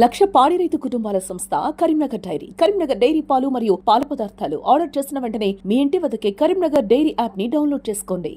లక్ష పాడి రైతు కుటుంబాల సంస్థ కరీంనగర్ డైరీ. కరీంనగర్ డైరీ పాలు మరియు పాల పదార్థాలు ఆర్డర్ చేసిన వెంటనే మీ ఇంటి వద్దకే కరీంనగర్ డైరీ యాప్ ని డౌన్లోడ్ చేసుకోండి.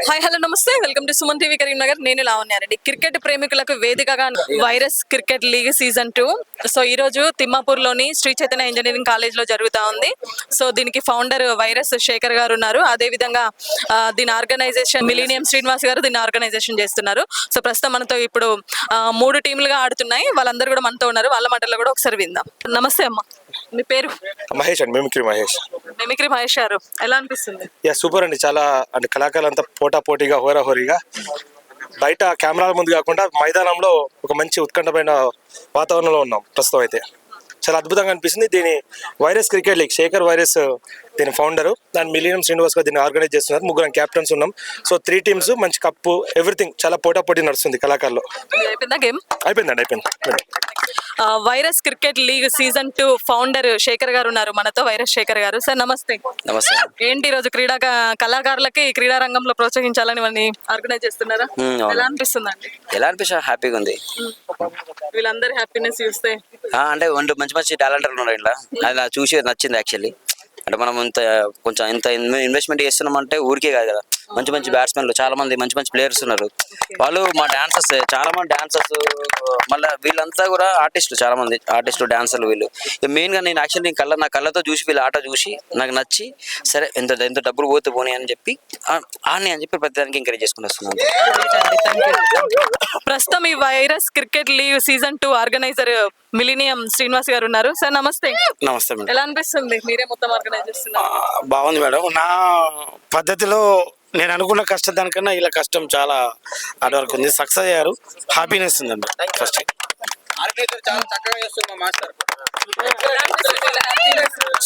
హాయ్ హలో నమస్తే, welcome to Suman TV Karimnagar. నేను లావణ్యారెడ్డి. క్రికెట్ ప్రేమికులకు వేదికగా virus cricket league season 2 so ఈ రోజు తిమ్మాపూర్ లోని శ్రీ చైతన్య ఇంజనీరింగ్ కాలేజ్ లో జరుగుతా ఉంది. సో దీనికి ఫౌండర్ వైరస్ శేఖర్ గారు ఉన్నారు. అదే విధంగా దీని ఆర్గనైజేషన్ మిలీనియం శ్రీనివాస్ గారు దీన్ని ఆర్గనైజేషన్ చేస్తున్నారు. సో ప్రస్తుతం మనతో ఇప్పుడు 3 టీంలుగా ఆడుతున్నాయి. వాళ్ళందరూ కూడా మనతో ఉన్నారు. వాళ్ళ మాటల్లో కూడా ఒకసారి విందాం. నమస్తే అమ్మ, మీ పేరు? మహేష్ అండి, మిమిక్రీ మహేష్. మిమిక్రీ మహేష్ గారు, ఎలా అనిపిస్తుంది? సూపర్ అండి. చాలా అంటే కళాకారులంతా పోటాపోటీగా హోరాహోరీగా బయట కెమెరాల ముందు కాకుండా మైదానంలో ఒక మంచి ఉత్కంఠమైన వాతావరణంలో ఉన్నాం ప్రస్తుతం. అయితే చాలా అద్భుతంగా అనిపిస్తుంది. దీని virus cricket league, Shekhar virus దీని ఫౌండరు, దాని మిలీనియం శ్రీనివాస్ గారు దీన్ని ఆర్గనైజ్ చేస్తున్నారు. 3 క్యాప్టెన్స్ ఉన్నాం. సో 3 టీమ్స్, మంచి కప్పు, ఎవ్రీథింగ్ చాలా పోటాపోటీ నడుస్తుంది కళాకారులు. అయిపోయిందా గేమ్? అయిపోయింది. Virus cricket league season 2 founder Shekhar garu ఉన్నారు మనతో. వైరస్ శేఖర్ గారు, సార్ నమస్తే. నమస్తే. ఏంటి ఈరోజు కళాకారులకి క్రీడా రంగంలో ప్రోత్సహించాలని వాళ్ళని ఆర్గనైజ్ చేస్తున్నారా? ఎలా అనిపిస్తుంది అండి? ఎలా అనిపిస్తుంది? హ్యాపీగా ఉంది. వీళ్ళందరి హ్యాపీనెస్ చూస్తే అంటే మంచి మంచి టాలెంట్ ఉన్నారు ఇట్లా. అలా చూసి నచ్చింది యాక్చువల్లీ. అంటే మనం ఇంత ఇన్వెస్ట్మెంట్ చేస్తున్నాం అంటే ఊరికే కాదు కదా. మంచి మంచి బ్యాట్స్మెన్లు చాలా మంది, మంచి ప్లేయర్స్ ఉన్నారు. వాళ్ళు మా డాన్సర్స్, చాలా మంది డాన్సర్స్, మళ్ళీ వీళ్ళంతా కూడా ఆర్టిస్టులు, చాలా మంది ఆర్టిస్టులు, డాన్సర్లు వీళ్ళు. మెయిన్గా నేను యాక్చువల్లీ నా కళ్ళతో చూసి వీళ్ళ ఆట చూసి నాకు నచ్చి, సరే ఎంత డబ్బులు పోతే పోనీ అని చెప్పి ప్రతిదానికి ఎంకరేజ్ చేసుకుని వస్తున్నాను. ప్రస్తుతం ఈ virus cricket league season 2 organiser millennium Srinivas garu ఉన్నారు. సార్ నమస్తే. నమస్తే మేడం. ఎలా అనిపిస్తుంది? మీరే మొత్తం ఆర్గనైజ్ చేస్తున్నారు. బాగుంది మేడం. నా పద్ధతిలో నేను అనుకున్న కష్టం దానికన్నా ఇలా కష్టం చాలా హార్డ్ వర్క్ ఉంది. సక్సెస్ అయ్యారు. హ్యాపీనెస్ ఉందండి. ఫస్ట్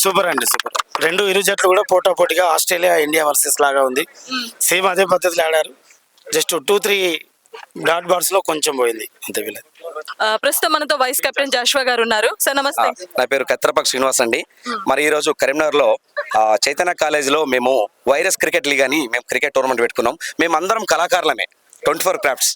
సూపర్ అండి, సూపర్. ఇరు జట్లు కూడా పోటాపోటీగా ఆస్ట్రేలియా ఇండియా వర్సెస్ లాగా ఉంది. సేమ్ అదే పద్ధతిలో ఆడారు. జస్ట్ 2-3 డాట్ బాల్స్ లో కొంచెం పోయింది అంతే. వీళ్ళది ప్రస్తుతం మనతో వైస్ కెప్టెన్ జాషువా గారు ఉన్నారు. సార్ నమస్తే. నా పేరు కత్రపక్ శ్రీనివాస్ అండి. మరి ఈ రోజు కరీంనగర్ లో చైతన్య కాలేజ్ లో మేము వైరస్ క్రికెట్ లీగ్ అని మేము క్రికెట్ టోర్నమెంట్ పెట్టుకున్నాం. మేము అందరం కళాకారులమే. 24 క్రాఫ్ట్స్.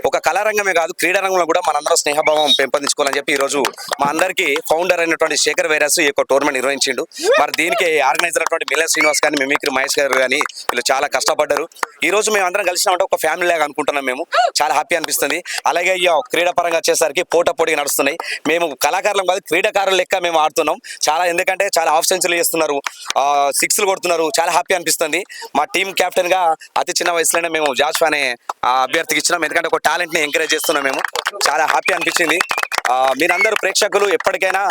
ఒక కళారంగమే కాదు, క్రీడా రంగంలో కూడా మనందరం స్నేహభావం పెంపొందించుకోవాలని చెప్పి ఈ రోజు మా అందరికి ఫౌండర్ అయినటువంటి శేఖర్ వైరస్ ఈ టోర్నమెంట్ నిర్వహించిండు. మరి దీనికి ఆర్గనైజర్ అయినటువంటి మిలీనియం శ్రీనివాస్ కానీ, మిమిక్రీ మహేష్ గారు కానీ, వీళ్ళు చాలా కష్టపడ్డారు. ఈ రోజు మేము అందరం కలిసినామంటే ఒక ఫ్యామిలీ లాగా అనుకుంటున్నాం. మేము చాలా హ్యాపీ అనిపిస్తుంది. అలాగే క్రీడా పరంగా వచ్చేసరికి పోటాపోటీగా నడుస్తున్నాయి. మేము కళాకారులం కాదు, క్రీడాకారుల లెక్క మేము ఆడుతున్నాం. ఎందుకంటే చాలా హాఫ్ సెంచరీ చేస్తున్నారు, 6లు కొడుతున్నారు. చాలా హ్యాపీ అనిపిస్తుంది. మా టీం కెప్టెన్ గా అతి చిన్న వయసులోనే మేము జాషువా అనే అభ్యర్థికి ఇచ్చినాం. ఎందుకంటే ఒక టాలెంట్ ని ఎంకరేజ్ చేస్తున్నాం. మేము చాలా హ్యాపీ అనిపించింది. మీరందరూ ప్రేక్షకులు ఎప్పటికైనా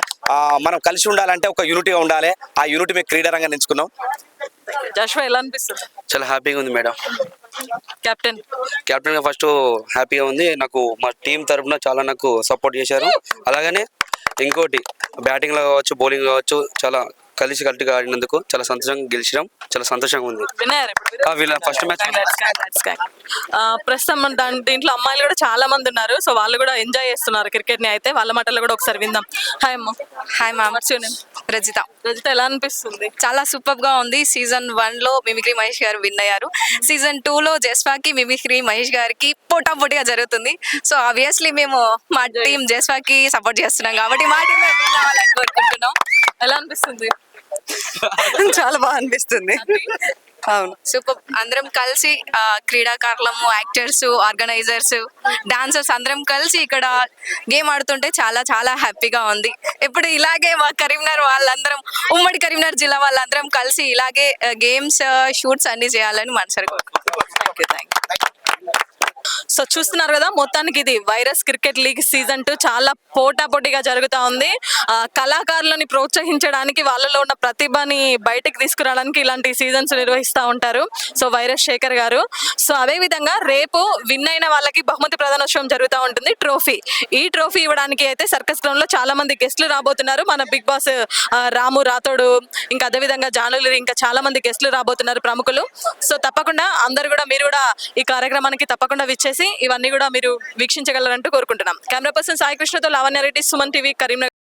మనం కలిసి ఉండాలంటే ఒక యూనిటీగా ఉండాలి. ఆ యూనిటీ మేము క్రీడా రంగాన్ని ఎంచుకున్నాం. జాషువా ఎలా అనిపిస్తుంది? చాలా హ్యాపీగా ఉంది మేడం. కెప్టెన్ గా ఫస్ట్ హ్యాపీగా ఉంది. నాకు మా టీం తరఫున చాలా నాకు సపోర్ట్ చేశారు. అలాగనే ఇంకోటి బ్యాటింగ్ లో కావచ్చు, బౌలింగ్ కావచ్చు, చాలా కలిసికట్టుగా ఆడినందుకు చాలా సంతోషంగా గెలిచినాం. చాలా సంతోషంగా ఉంది. వీళ్ళ ఫస్ట్ మ్యాచ్. ప్రస్తుతం దీంట్లో అమ్మాయిలు కూడా చాలా మంది ఉన్నారు. సో వాళ్ళు కూడా ఎంజాయ్ చేస్తున్నారు క్రికెట్ ని. అయితే వాళ్ళ మాటల్లో కూడా ఒకసారి విందాం. హాయ్ అమ్మ. Hi ma'am. రజిత. ఎలా అనిపిస్తుంది? చాలా సూపర్ గా ఉంది. సీజన్ 1 లో మిమిక్రీ మహేష్ గారు విన్ అయ్యారు. సీజన్ 2 లో జస్వాకి మిమిక్రీ మహేష్ గారికి పోటాపోటీగా జరుగుతుంది. సో ఆబ్వియస్లీ మేము మా టీం జస్వాకి సపోర్ట్ చేస్తున్నాం కాబట్టి మా టీం విన్ అవ్వాలని కోరుకుంటున్నాం. ఎలా అనిపిస్తుంది? చాలా బాగా అనిపిస్తుంది. అవును, సూపర్. అందరం కలిసి క్రీడాకారులము, యాక్టర్స్, ఆర్గనైజర్స్, డాన్సర్స్ అందరం కలిసి ఇక్కడ గేమ్ ఆడుతుంటే చాలా చాలా హ్యాపీగా ఉంది. ఎప్పుడు ఇలాగే మా కరీంనగర్ వాళ్ళందరం, ఉమ్మడి కరీంనగర్ జిల్లా వాళ్ళందరం కలిసి ఇలాగే గేమ్స్, షూట్స్ అన్ని చేయాలని మనసారి కోరుకుంటున్నాం. Thank you. సో చూస్తున్నారు కదా, మొత్తానికి ఇది వైరస్ క్రికెట్ లీగ్ సీజన్ 2 చాలా పోటాపోటీగా జరుగుతా ఉంది. కళాకారులని ప్రోత్సహించడానికి, వాళ్ళలో ఉన్న ప్రతిభని బయటకు తీసుకురావడానికి ఇలాంటి సీజన్స్ నిర్వహిస్తూ ఉంటారు. సో వైరస్ శేఖర్ గారు. సో అదే విధంగా రేపు విన్ అయిన వాళ్ళకి బహుమతి ప్రదానోత్సవం జరుగుతూ ఉంటుంది. ఈ ట్రోఫీ ఇవ్వడానికి అయితే సర్కస్ గ్రౌండ్ లో చాలా మంది గెస్ట్లు రాబోతున్నారు. మన బిగ్ బాస్ రాము రాథోడు, ఇంకా అదే విధంగా జానులు, ఇంకా చాలా మంది గెస్ట్లు రాబోతున్నారు ప్రముఖులు. సో తప్పకుండా అందరు కూడా, మీరు కూడా ఈ కార్యక్రమానికి తప్పకుండా విచ్చేసి ఇవన్నీ కూడా మీరు వీక్షించగలరంటూ కోరుకుంటున్నాం. కెమెరా పర్సన్ సాయి కృష్ణతో లావణ్య రెడ్డి, సుమన్ టీవీ, కరీంనగర్.